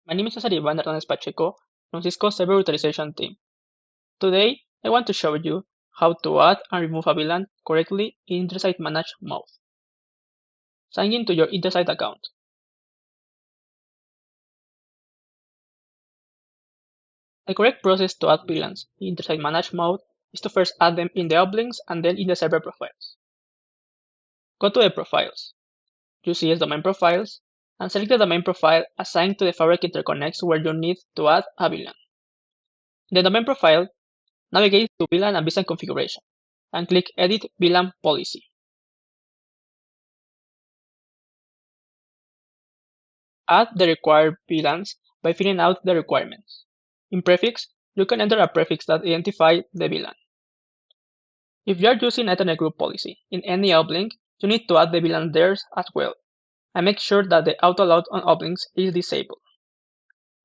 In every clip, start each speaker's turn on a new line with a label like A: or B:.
A: My name is Cesar Iván Hernández Pacheco from Cisco Server Utilization Team. Today, I want to show you how to add and remove a VLAN correctly in Intersight Manage mode. Sign in to your Intersight account. The correct process to add VLANs in Intersight Manage mode is to first add them in the uplinks and then in the server profiles. Go to the profiles, UCS domain profiles, and select the domain profile assigned to the fabric interconnects where you need to add a VLAN. In the domain profile, navigate to VLAN and VLAN configuration, and click Edit VLAN Policy. Add the required VLANs by filling out the requirements. In prefix, you can enter a prefix that identifies the VLAN. If you are using Ethernet group policy in any uplink, you need to add the VLAN there as well, and make sure that the auto load on uplinks is disabled.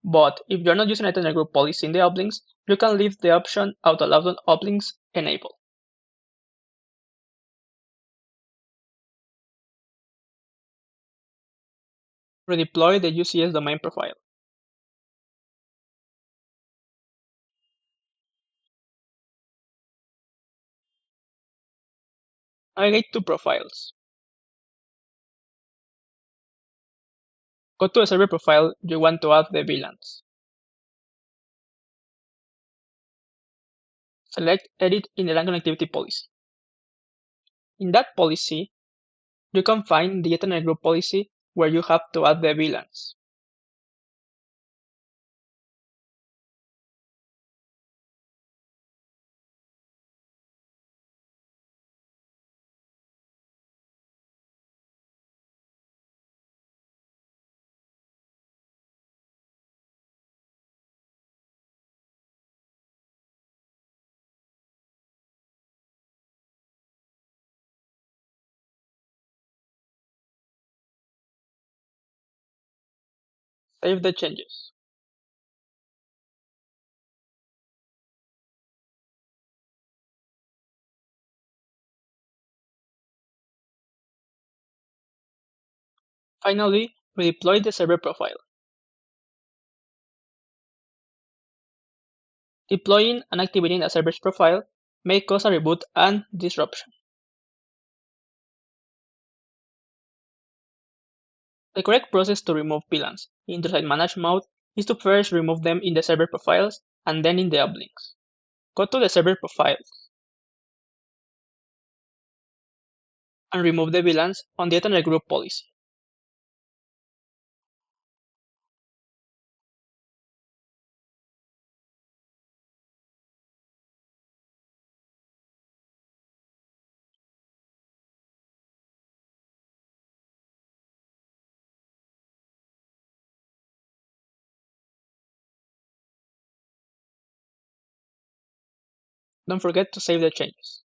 A: But if you are not using Ethernet group policy in the uplinks, you can leave the option auto load on uplinks enabled. Redeploy the UCS domain profile. Navigate to Profiles. Go to the server profile you want to add the VLANs. Select Edit in the LAN connectivity policy. In that policy, you can find the Ethernet group policy where you have to add the VLANs. Save the changes. Finally, redeploy the server profile. Deploying and activating a server's profile may cause a reboot and disruption. The correct process to remove VLANs in Intersight Manage mode is to first remove them in the server profiles and then in the uplinks. Go to the server profiles and remove the VLANs on the Ethernet group policy. Don't forget to save the changes.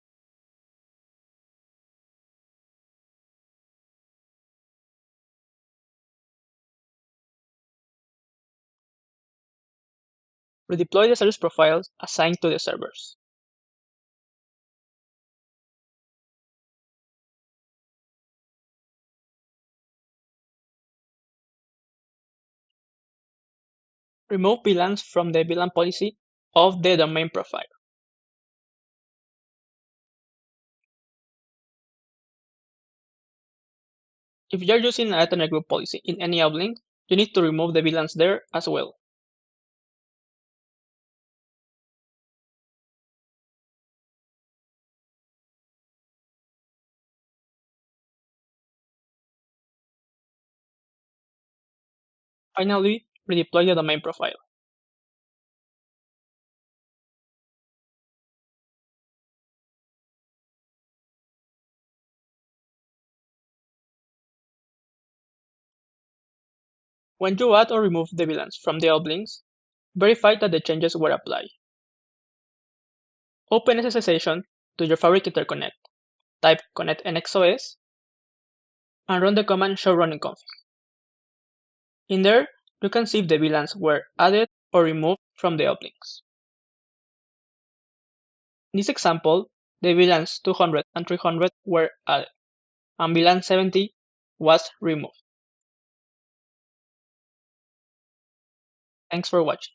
A: Redeploy the service profiles assigned to the servers. Remove VLANs from the VLAN policy of the domain profile. If you are using an Ethernet group policy in any uplink, you need to remove the VLANs there as well. Finally, redeploy the domain profile. When you add or remove the VLANs from the uplinks, verify that the changes were applied. Open SSH session to your Fabric interconnect, type connect nxos, and run the command show running config. In there, you can see if the VLANs were added or removed from the uplinks. In this example, the VLANs 200 and 300 were added, and VLAN 70 was removed. Thanks for watching.